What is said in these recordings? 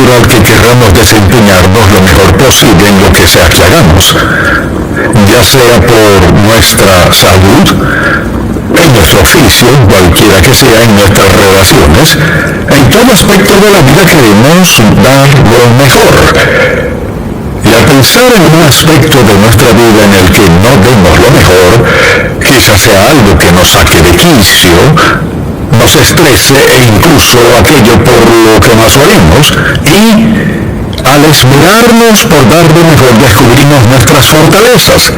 natural que queramos desempeñarnos lo mejor posible en lo que sea que hagamos, ya sea por nuestra salud, en nuestro oficio, cualquiera que sea, en nuestras relaciones. En todo aspecto de la vida queremos dar lo mejor. Y al pensar en un aspecto de nuestra vida en el que no demos lo mejor, quizás sea algo que nos saque de quicio, nos estrese e incluso aquello por lo que más oremos, y al esmerarnos por dar lo mejor descubrimos nuestras fortalezas,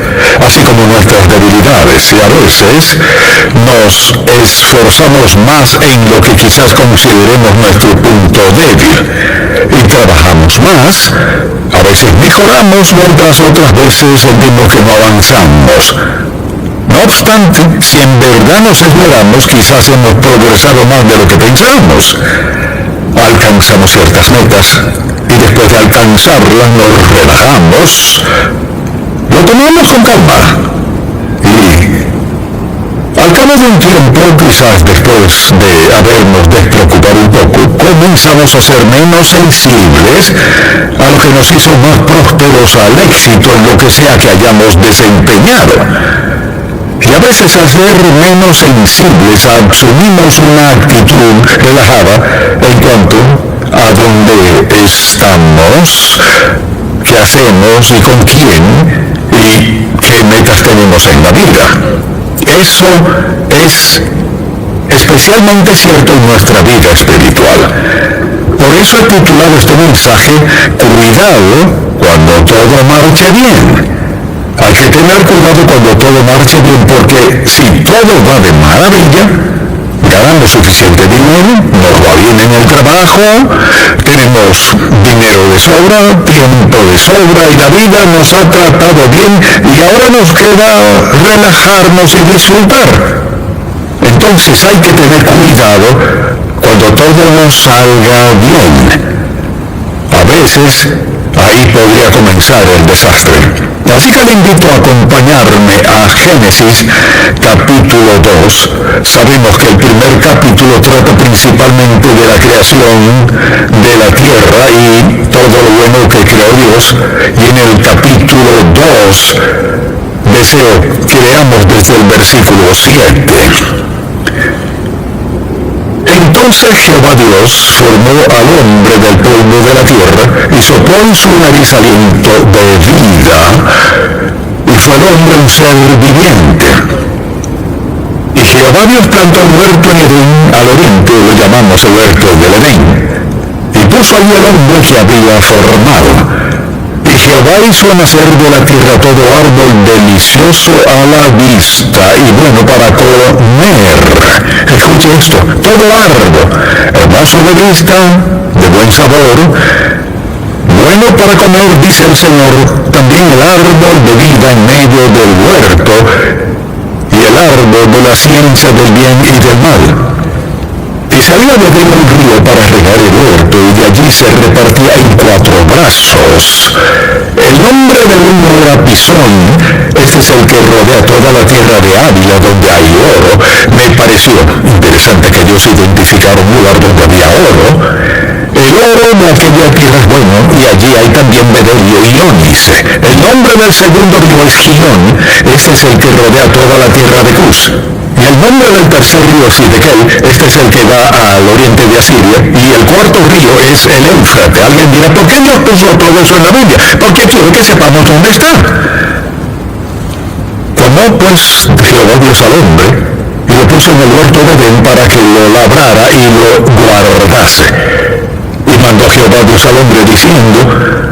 así como nuestras debilidades, y a veces nos esforzamos más en lo que quizás consideremos nuestro punto débil, y trabajamos más. A veces mejoramos, mientras otras veces sentimos que no avanzamos. No obstante, si en verdad nos esmeramos, quizás hemos progresado más de lo que pensábamos. Alcanzamos ciertas metas y después de alcanzarlas nos relajamos, lo tomamos con calma y al cabo de un tiempo, quizás después de habernos despreocupado un poco, comenzamos a ser menos sensibles a lo que nos hizo más prósperos al éxito en lo que sea que hayamos desempeñado. Y a veces al ser menos sensibles asumimos una actitud relajada en cuanto a dónde estamos, qué hacemos y con quién y qué metas tenemos en la vida. Eso es especialmente cierto en nuestra vida espiritual. Por eso he titulado este mensaje "Cuidado cuando todo marche bien". Hay que tener cuidado cuando todo marche bien, porque si todo va de maravilla, ganamos suficiente dinero, nos va bien en el trabajo, tenemos dinero de sobra, tiempo de sobra, y la vida nos ha tratado bien, y ahora nos queda relajarnos y disfrutar. Entonces hay que tener cuidado cuando todo nos salga bien. A veces ahí podría comenzar el desastre. Así que le invito a acompañarme a Génesis capítulo 2. Sabemos que el primer capítulo trata principalmente de la creación de la tierra y todo lo bueno que creó Dios. Y en el capítulo 2 deseo que leamos desde el versículo 7. Entonces Jehová Dios formó al hombre del polvo de la tierra y sopló en su nariz aliento de vida, y fue el hombre un ser viviente. Y Jehová Dios plantó un huerto en Edén al oriente, lo llamamos el huerto del Edén, y puso allí el hombre que había formado. Y Jehová hizo nacer de la tierra todo árbol delicioso a la vista y bueno para comer. Escuche esto, todo árbol hermoso de vista, de buen sabor, bueno para comer, dice el Señor. También el árbol de vida en medio del huerto y el árbol de la ciencia del bien y del mal. Y salía de él un río para regar el huerto, y de allí se repartía en 4 brazos. El nombre del uno era Pisón. Este es el que rodea toda la tierra de Ávila, donde hay oro. Me pareció interesante que Dios identificara un lugar donde había oro. El oro de aquella tierra es bueno, y allí hay también bedelio y ónice. El nombre del segundo río es Gihón. Este es el que rodea toda la tierra de Cus. Y el nombre del tercer río es Hiddekel. Este es el que va al oriente de Asiria. Y el cuarto río es el Éufrates. Alguien dirá, ¿por qué Dios puso todo eso en la Biblia? Porque quiero que sepamos dónde está. Tomó pues Jehová Dios al hombre y lo puso en el huerto de Edén para que lo labrara y lo guardase. Y mandó Jehová Dios al hombre diciendo,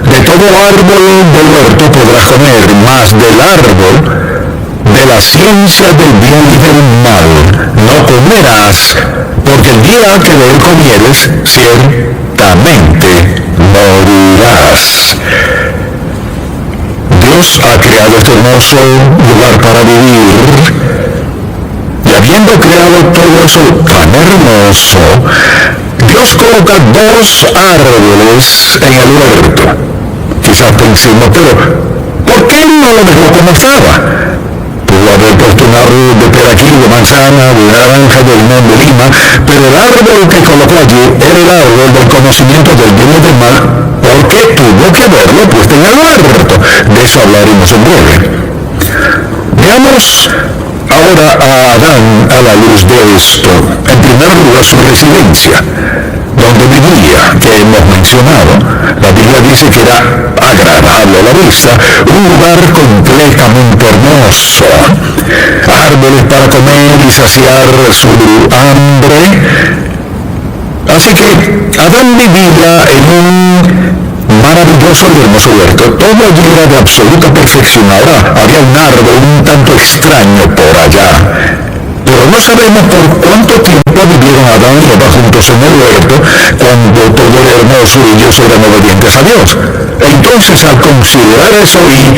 de todo árbol del huerto podrás comer, mas del árbol de la ciencia del bien y del mal no comerás, porque el día que de él comieres, ciertamente morirás. Dios ha creado este hermoso lugar para vivir, y habiendo creado todo eso tan hermoso, Dios coloca 2 árboles en el huerto. Quizás pensemos, pero ¿por qué no lo dejó como estaba? Pudo haber puesto un árbol de peraquí, de manzana, de naranja, de limón, de lima, pero el árbol que colocó allí era el árbol del conocimiento del bien y del mal, porque tuvo que haberlo puesto en el huerto. De eso hablaremos en breve. Veamos ahora a Adán a la luz de esto. En primer lugar, su residencia, donde vivía, que hemos mencionado. La Biblia dice que era agradable a la vista, un lugar completamente hermoso, árboles para comer y saciar su hambre. Así que Adán vivía en un maravilloso y hermoso huerto. Todo allí era de absoluta perfección. Ahora había un árbol un tanto extraño por allá, pero no sabemos por cuánto tiempo vivieron Adán y Eva juntos en el huerto, cuando todo era hermoso y ellos eran obedientes a Dios. Entonces, al considerar eso y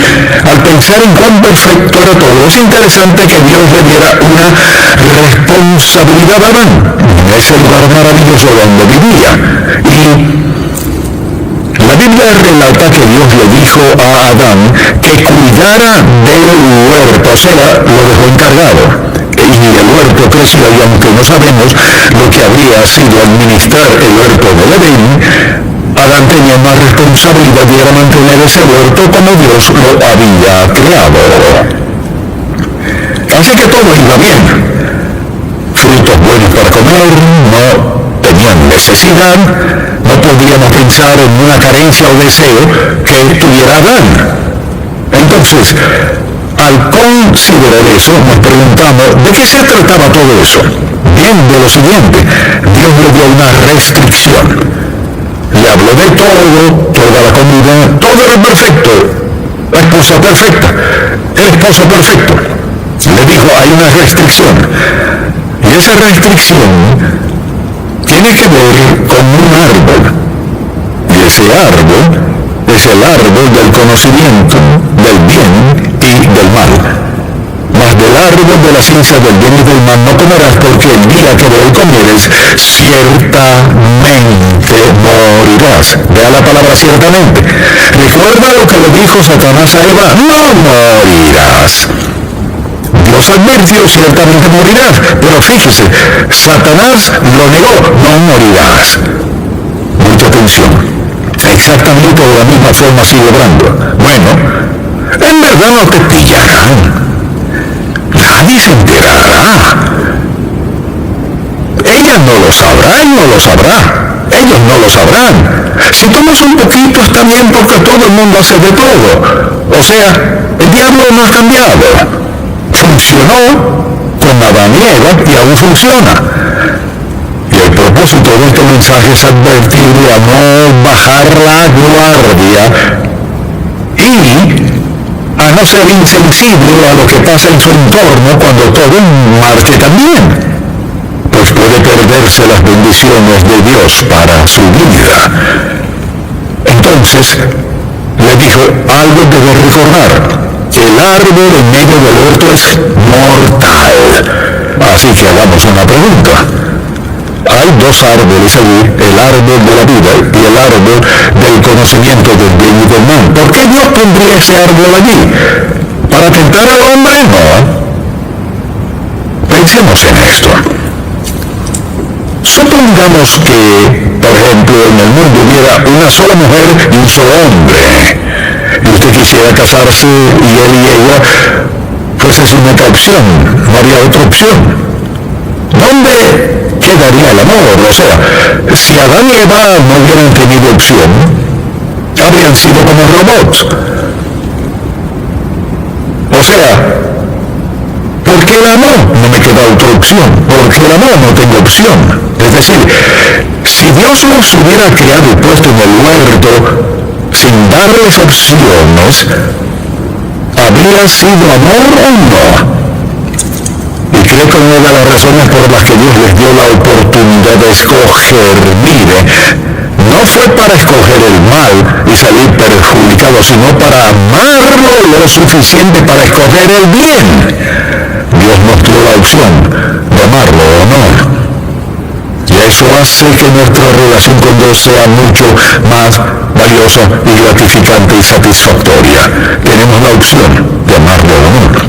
al pensar en cuán perfecto era todo, es interesante que Dios le diera una responsabilidad a Adán en ese lugar maravilloso donde vivía. Y la Biblia relata que Dios le dijo a Adán que cuidara del huerto, o sea, lo dejó encargado. Y el huerto creció, y aunque no sabemos lo que habría sido administrar el huerto del Edén, Adán tenía más responsabilidad y era mantener ese huerto como Dios lo había creado. Así que todo iba bien. Frutos buenos para comer, no tenían necesidad, no podíamos pensar en una carencia o deseo que tuviera Adán. Entonces, al considerar eso, nos preguntamos, ¿de qué se trataba todo eso? Bien, de lo siguiente: Dios le dio una restricción. Le habló de todo, toda la comida, todo era perfecto. La esposa perfecta, el esposo perfecto. Le dijo, hay una restricción. Y esa restricción tiene que ver con un árbol. Y ese árbol es el árbol del conocimiento del bien y del mal. Mas del árbol de la ciencia del bien y del mal no comerás, porque el día que de él comieres, ciertamente morirás. Vea la palabra ciertamente. Recuerda lo que le dijo Satanás a Eva: no morirás. Dios advirtió: ciertamente morirás. Pero fíjese, Satanás lo negó: no morirás. Mucha atención. Exactamente de la misma forma sigue obrando. Bueno, en verdad no te pillarán. Nadie se enterará. Ella no lo sabrá, él no lo sabrá. Ellos no lo sabrán. Si tomas un poquito está bien, porque todo el mundo hace de todo. O sea, el diablo no ha cambiado. Funcionó con Adán y Eva y aún funciona. Y el propósito de este mensaje es advertirle a no bajar la guardia y a no ser insensible a lo que pasa en su entorno cuando todo marche también, pues puede perderse las bendiciones de Dios para su vida. Entonces le dijo: algo debe recordar, el árbol en medio del huerto es mortal. Así que hagamos una pregunta. Hay dos árboles allí, el árbol de la vida y el árbol del conocimiento del bien y del mal. ¿Por qué Dios pondría ese árbol allí? ¿Para tentar al hombre? No. Pensemos en esto. Supongamos que, por ejemplo, en el mundo hubiera una sola mujer y un solo hombre, y usted quisiera casarse y él y ella, pues es una única opción, no habría otra opción. ¿Dónde quedaría el amor? O sea, si Adán y Eva no hubieran tenido opción, habrían sido como robots. O sea, porque el amor no me queda otra opción, porque el amor no tengo opción. Es decir, si Dios los hubiera creado y puesto en el huerto sin darles opciones, ¿habría sido amor o no? Y creo que una de las razones por las que Dios les dio la oportunidad de escoger, mire, no fue para escoger el mal y salir perjudicado, sino para amarlo lo suficiente para escoger el bien. Dios nos dio la opción de amarlo o no. Y eso hace que nuestra relación con Dios sea mucho más valiosa y gratificante y satisfactoria. Tenemos la opción de amarlo o no.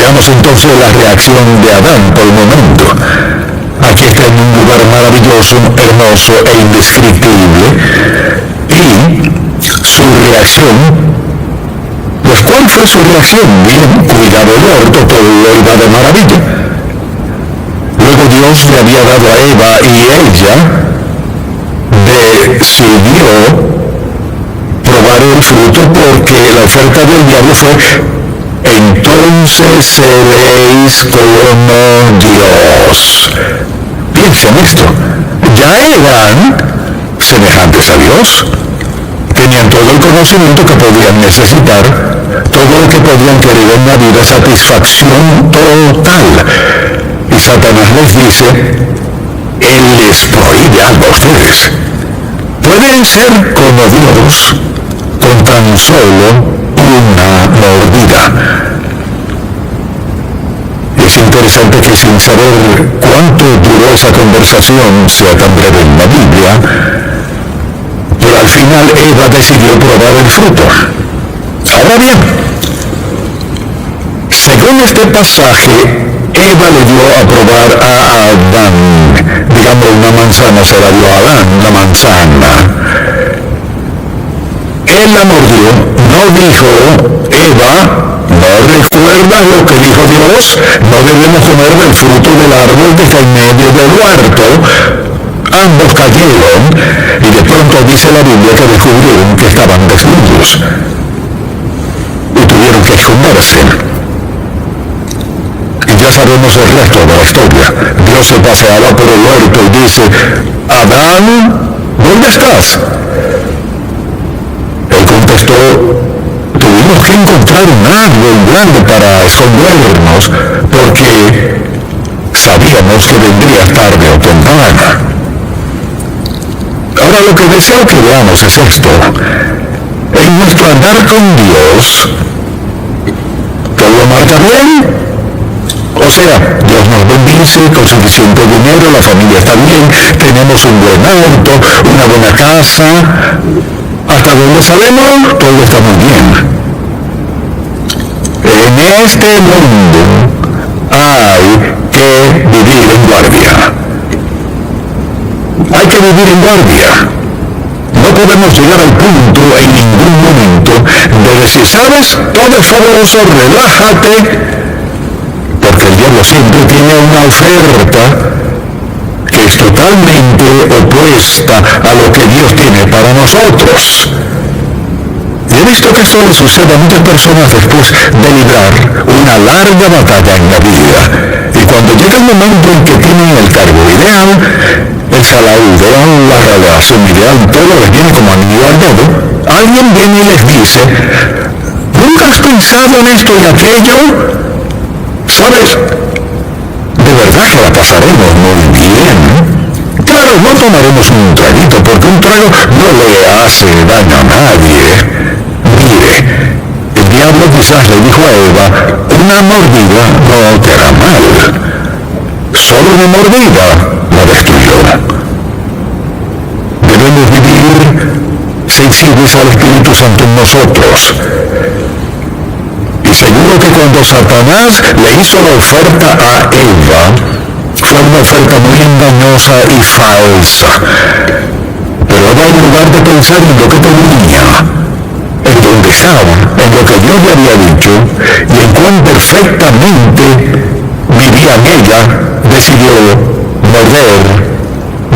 Veamos entonces la reacción de Adán por un momento. Aquí está en un lugar maravilloso, hermoso e indescriptible. Y su reacción, pues ¿cuál fue su reacción? Bien, cuidado el orto, todo lo iba de maravilla. Luego Dios le había dado a Eva y ella decidió probar el fruto porque la oferta del diablo fue: entonces seréis como Dios. Piensen esto, ya eran semejantes a Dios, tenían todo el conocimiento que podían necesitar, todo lo que podían querer en la vida, satisfacción total. Y Satanás les dice: Él les prohíbe algo a ustedes. Pueden ser como Dios con tan solo una mordida. Es interesante que sin saber cuánto duró esa conversación, sea tan breve en la Biblia, pero al final Eva decidió probar el fruto. Ahora bien, según este pasaje, Eva le dio a probar a Adán, digamos una manzana, se la dio a Adán, una manzana. Él la mordió, no dijo: Eva, ¿no recuerdas lo que dijo Dios? No debemos comer del fruto del árbol que está en medio del huerto. Ambos cayeron y de pronto dice la Biblia que descubrieron que estaban desnudos y tuvieron que esconderse. Y ya sabemos el resto de la historia. Dios se paseaba por el huerto y dice: Adán, ¿dónde estás? Él contestó: tuvimos que encontrar un árbol grande para escondernos porque sabíamos que vendría tarde o temprano. Ahora lo que deseo que veamos es esto: en nuestro andar con Dios, ¿todo marcha bien? O sea, Dios nos bendice con suficiente dinero, la familia está bien, tenemos un buen auto, una buena casa. Hasta donde sabemos, todo está muy bien. En este mundo hay que vivir en guardia. Hay que vivir en guardia. No podemos llegar al punto en ningún momento de decir: ¿sabes? Todo es fabuloso, relájate. Porque el diablo siempre tiene una oferta que es totalmente opuesta a lo que Dios tiene para nosotros. Y he visto que esto le sucede a muchas personas después de librar una larga batalla en la vida. Y cuando llega el momento en que tienen el cargo ideal, el salario ideal, la relación ideal, todo les viene como anillo al dedo, alguien viene y les dice: ¿nunca has pensado en esto y aquello? ¿Sabes? De verdad que la pasaremos muy bien. Claro, no tomaremos un traguito, porque un trago no le hace daño a nadie. Mire, el diablo quizás le dijo a Eva: una mordida no te hará mal. Solo una mordida la destruyó. Debemos vivir sensibles al Espíritu Santo en nosotros. Y seguro que cuando Satanás le hizo la oferta a Eva, fue una oferta muy engañosa y falsa. Pero Eva, en lugar de pensar en lo que tenía, en donde estaba, en lo que Dios le había dicho, y en cuán perfectamente vivía en ella, decidió morder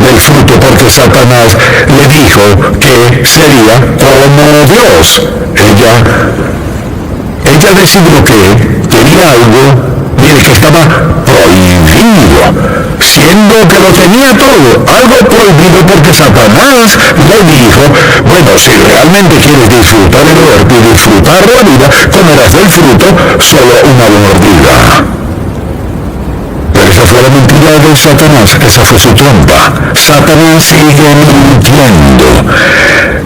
del fruto porque Satanás le dijo que sería como Dios. Ella decidió que quería algo, mire, que estaba prohibido, siendo que lo tenía todo, algo prohibido porque Satanás le dijo: bueno, si realmente quieres disfrutar el huerto y disfrutar la vida, comerás del fruto solo una mordida. Pero esa fue la mentira de Satanás, esa fue su trampa. Satanás sigue mintiendo,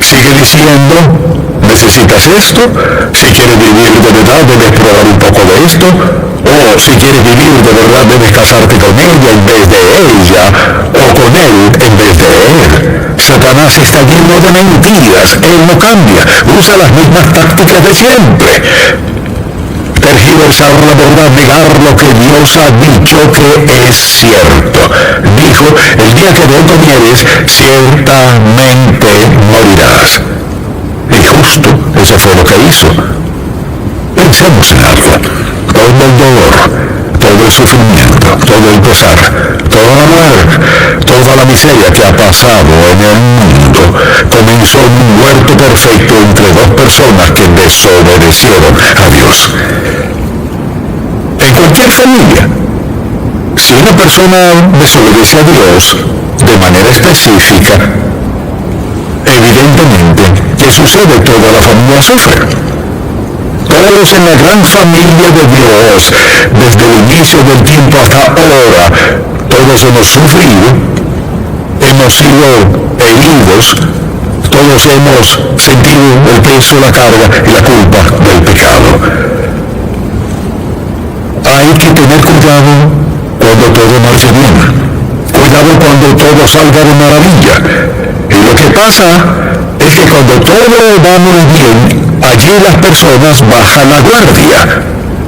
sigue diciendo: necesitas esto, si quieres vivir de verdad debes probar un poco de esto, o si quieres vivir de verdad debes casarte con ella en vez de ella, o con él en vez de él. Satanás está lleno de mentiras, él no cambia, usa las mismas tácticas de siempre. tergiversar la verdad, negar lo que Dios ha dicho que es cierto. Dijo, el día que de él comieres, ciertamente morirás. Y justo eso fue lo que hizo. Pensemos en algo. Todo el dolor, todo el sufrimiento, todo el pesar, toda la muerte, toda la miseria que ha pasado en el mundo, comenzó en un huerto perfecto entre dos personas que desobedecieron a Dios. En cualquier familia, si una persona desobedece a Dios de manera específica, evidentemente, ¿qué sucede? Toda la familia sufre. Todos en la gran familia de Dios, desde el inicio del tiempo hasta ahora, todos hemos sufrido, hemos sido heridos, todos hemos sentido el peso, la carga y la culpa del pecado. Hay que tener cuidado cuando todo marche bien, cuidado cuando todo salga de maravilla. Y lo que pasa es que cuando todo va muy bien, allí las personas bajan la guardia.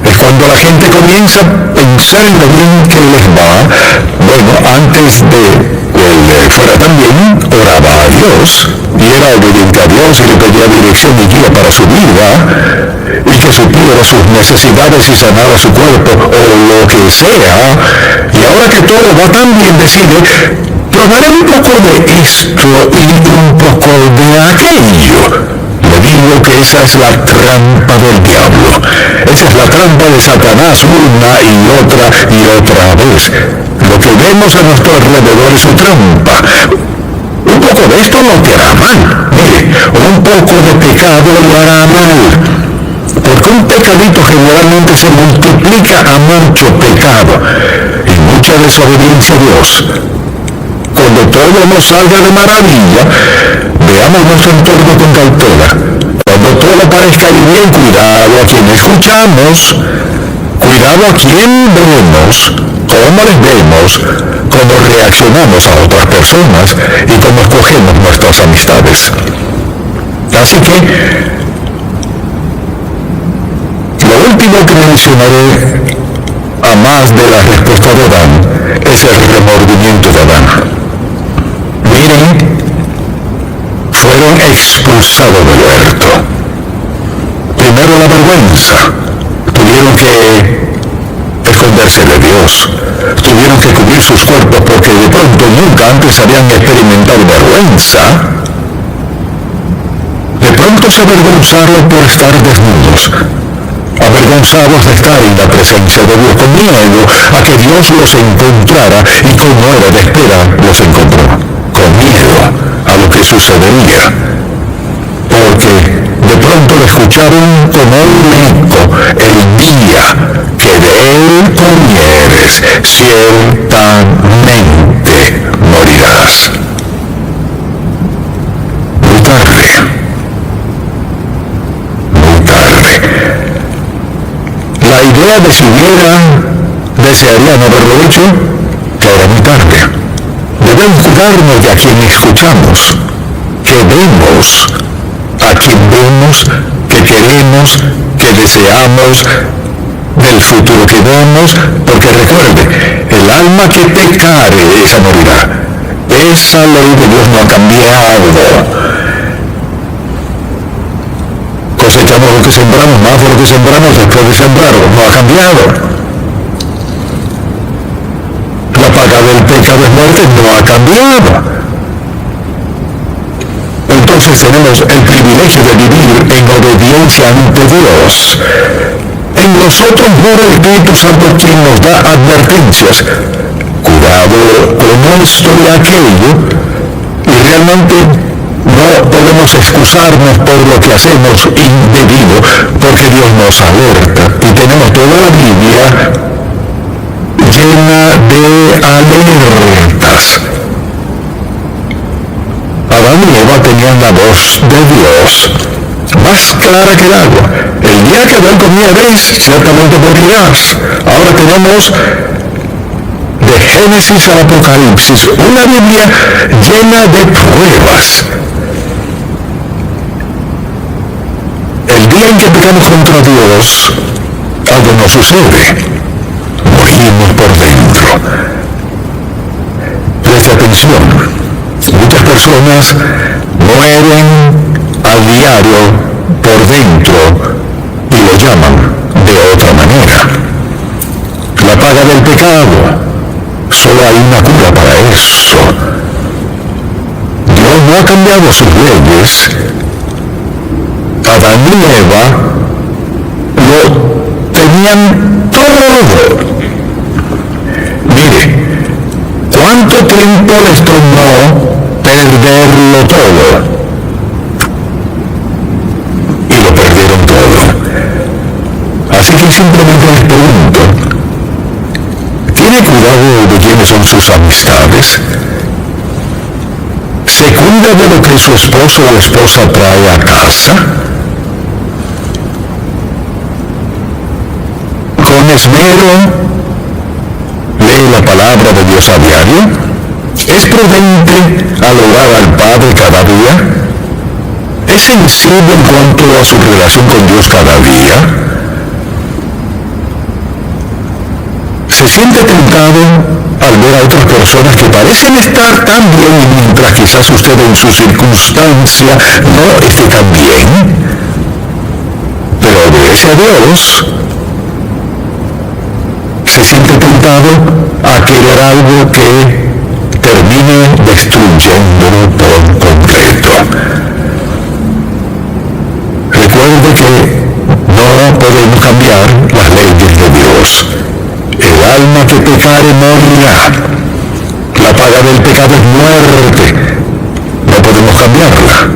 Es cuando la gente comienza a pensar en lo bien que les va. Bueno, antes de que él fuera tan bien, oraba a Dios y era obediente a Dios y le pedía dirección y guía para su vida y que supiera sus necesidades y sanara su cuerpo o lo que sea. Y ahora que todo va tan bien, decide, probaré un poco de esto y un poco de aquello. Le digo que esa es la trampa del diablo. Esa es la trampa de Satanás una y otra vez. Lo que vemos a nuestro alrededor es su trampa. Un poco de esto no te hará mal. Mire, un poco de pecado lo hará mal. Porque un pecadito generalmente se multiplica a mucho pecado y mucha desobediencia a Dios. Cuando todo nos salga de maravilla, veamos nuestro entorno con cautela. Cuando todo parezca ir bien, cuidado a quien escuchamos, cuidado a quien vemos, cómo les vemos, cómo reaccionamos a otras personas y cómo escogemos nuestras amistades. Así que, lo último que mencionaré, a más de la respuesta de Adán, es el remordimiento de Adán. Miren, fueron expulsados del huerto. Primero la vergüenza. Tuvieron que esconderse de Dios. Tuvieron que cubrir sus cuerpos porque de pronto nunca antes habían experimentado vergüenza. De pronto se avergonzaron por estar desnudos. Avergonzados de estar en la presencia de Dios, con miedo a que Dios los encontrara y como era de esperar, los encontró. Con miedo a lo que sucedería, porque de pronto lo escucharon como un eco: el día que de él comieres, ciertamente morirás. Muy tarde. La idea de si desearía no haberlo hecho, que ahora muy tarde. Debemos cuidarnos de a quien escuchamos, que vemos, a quien vemos, que queremos, que deseamos, del futuro que vemos, porque recuerde, el alma que pecare, esa morirá. Esa ley de Dios no ha cambiado. Cosechamos lo que sembramos, más de lo que sembramos después de sembrarlo, no ha cambiado. La paga del pecado es muerte, no ha cambiado. Entonces tenemos el privilegio de vivir en obediencia ante Dios. En nosotros mora el Espíritu Santo quien nos da advertencias. Cuidado con esto y aquello, y realmente no podemos excusarnos por lo que hacemos indebido, porque Dios nos alerta y tenemos toda la Biblia llena de alertas. Adán y Eva tenían la voz de Dios más clara que el agua. El día que Adán comieres, ciertamente morirás. Ahora tenemos de Génesis al Apocalipsis una Biblia llena de pruebas. El día en que pecamos contra Dios, algo no sucede. Morimos por dentro. Preste atención. Muchas personas mueren a diario por dentro y lo llaman de otra manera. La paga del pecado. Solo hay una cura para eso. Dios no ha cambiado sus leyes. Adán y Eva lo tenían todo. Mire, ¿cuánto tiempo les tomó perderlo todo? Y lo perdieron todo. Así que simplemente les pregunto, ¿tiene cuidado de quiénes son sus amistades? ¿Se cuida de lo que su esposo o esposa trae a casa? ¿Con esmero lee la palabra de Dios a diario? ¿Es prudente al orar al Padre cada día? ¿Es sensible en cuanto a su relación con Dios cada día? ¿Se siente tentado al ver a otras personas que parecen estar tan bien y mientras quizás usted en su circunstancia no esté tan bien? Pero obedece a Dios. Se siente tentado a querer algo que termine destruyéndolo por completo. Recuerde que no podemos cambiar las leyes de Dios. El alma que pecare morirá. La paga del pecado es muerte. No podemos cambiarla.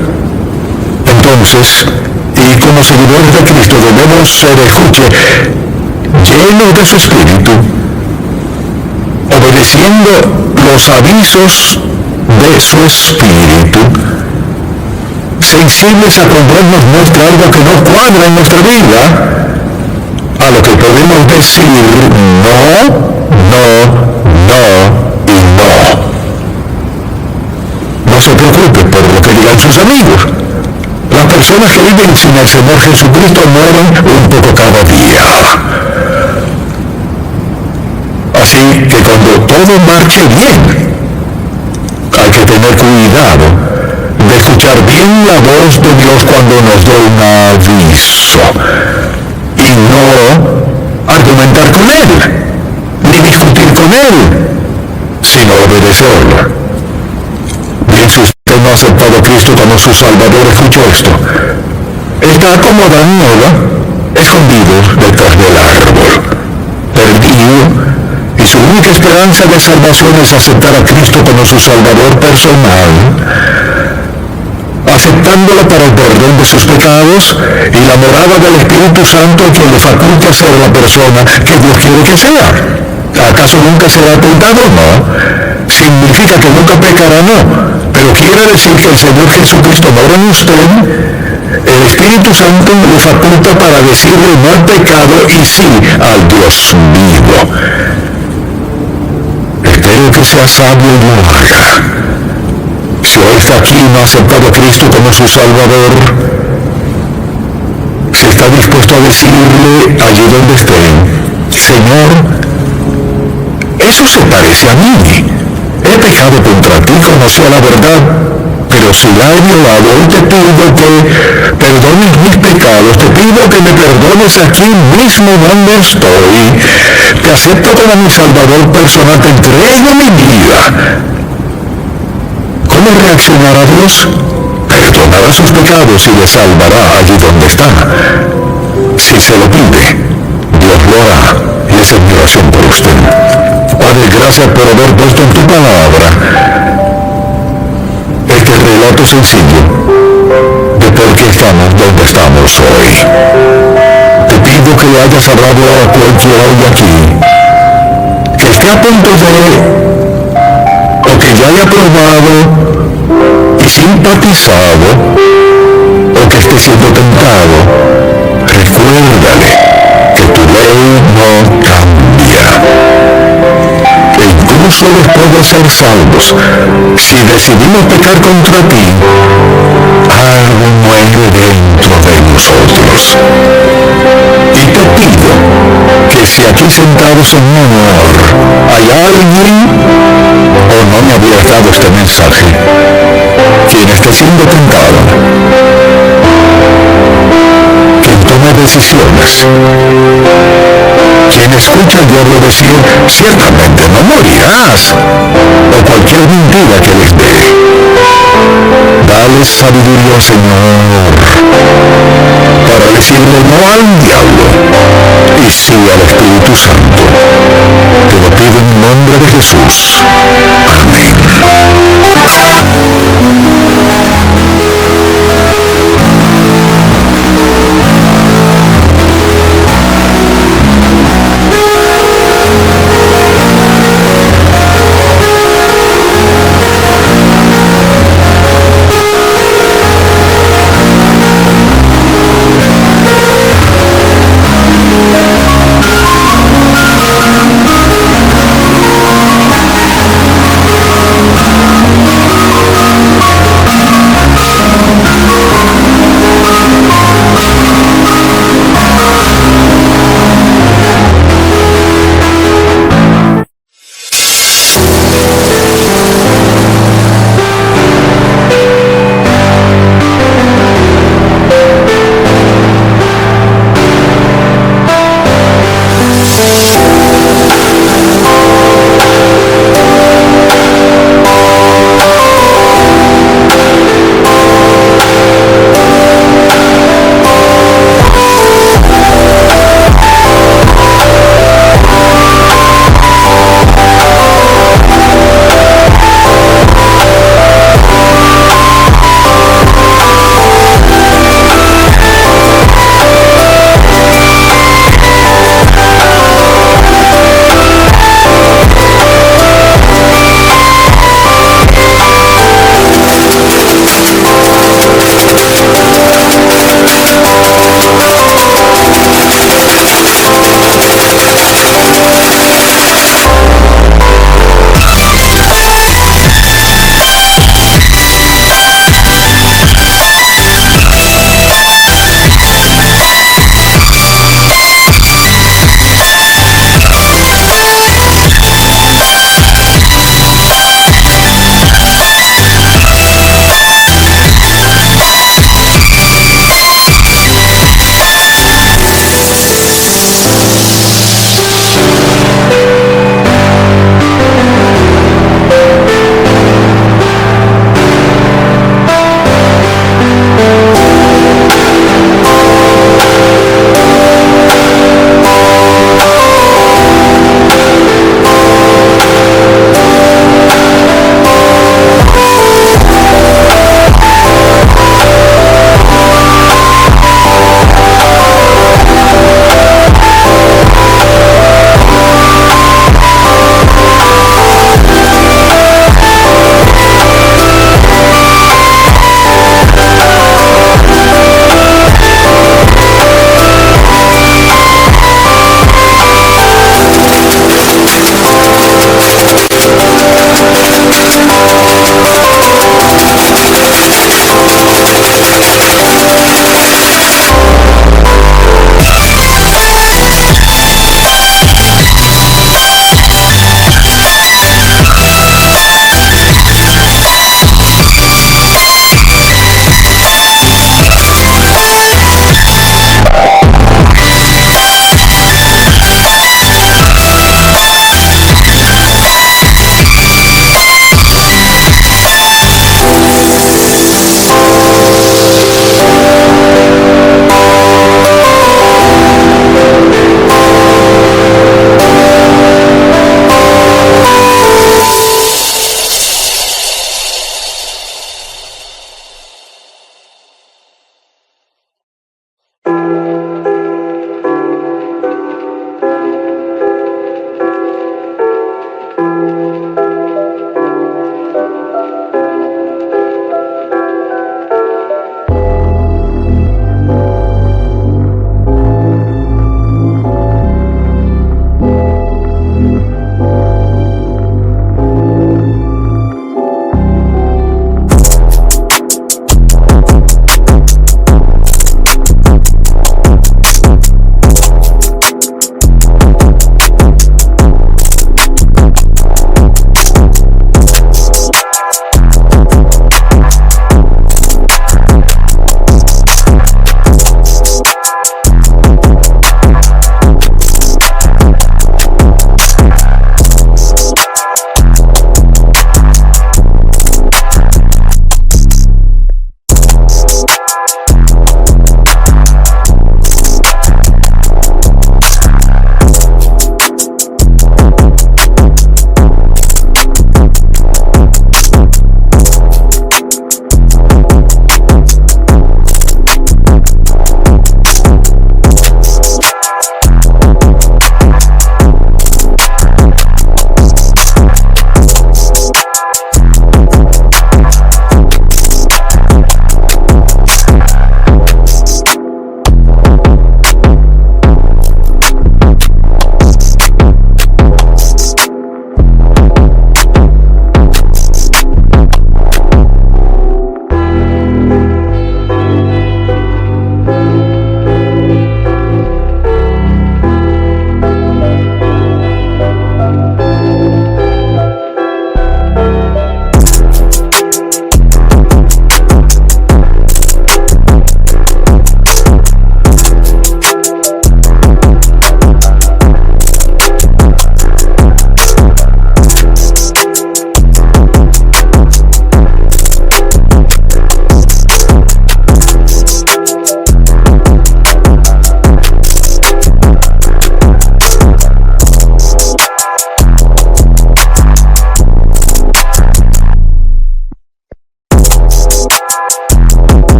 Entonces, y como seguidores de Cristo debemos ser, escuche, llenos de su espíritu, obedeciendo los avisos de su espíritu, sensibles a cuando Él nos muestra algo que no cuadra en nuestra vida, a lo que podemos decir no, no, no y no. No se preocupe por lo que digan sus amigos. Las personas que viven sin el Señor Jesucristo mueren un poco cada día. Así que cuando todo marche bien, hay que tener cuidado de escuchar bien la voz de Dios cuando nos dé un aviso. Y no argumentar con Él, ni discutir con Él, sino obedecerlo. Bien, si usted no ha aceptado a Cristo como su Salvador, escuche esto. Está como Adán y Eva, escondidos detrás del árbol, perdido, y su única esperanza de salvación es aceptar a Cristo como su Salvador personal, aceptándolo para el perdón de sus pecados y la morada del Espíritu Santo que le faculta ser la persona que Dios quiere que sea. ¿Acaso nunca será tentado? No. ¿Significa que nunca pecará? No. Pero quiere decir que el Señor Jesucristo mora en usted, el Espíritu Santo le faculta para decirle no al pecado y sí al Dios vivo. Espero que sea sabio y lo haga. Si hoy está aquí y no ha aceptado a Cristo como su Salvador, si está dispuesto a decirle allí donde esté, Señor, eso se parece a mí. He pecado contra ti, conocía la verdad, pero si la he violado, hoy te pido que perdones mis pecados, te pido que me perdones aquí mismo donde estoy. Te acepto como mi Salvador personal, te entrego mi vida. ¿Cómo reaccionará Dios? Perdonará sus pecados y le salvará allí donde está. Si se lo pide, Dios lo hará. Y esa es mi oración por usted. Padre, gracias por haber puesto en tu palabra este relato sencillo de por qué estamos donde estamos hoy. Te pido que le hayas hablado a cualquiera hoy aquí, que esté a punto de o que ya haya probado y simpatizado o que esté siendo tentado. Recuérdale que tu ley no cambia. E incluso después de ser salvos, si decidimos pecar contra ti, algo muere dentro de nosotros. Y te pido que si aquí sentados en mi honor hay alguien, o no me habías dado este mensaje, quien esté siendo tentado, quien tome decisiones, quien escucha al diablo decir, ciertamente no morirás, o cualquier mentira que les dé. Dale sabiduría, Señor, para decirle no al diablo y sí al Espíritu Santo. Te lo pido en nombre de Jesús. Amén.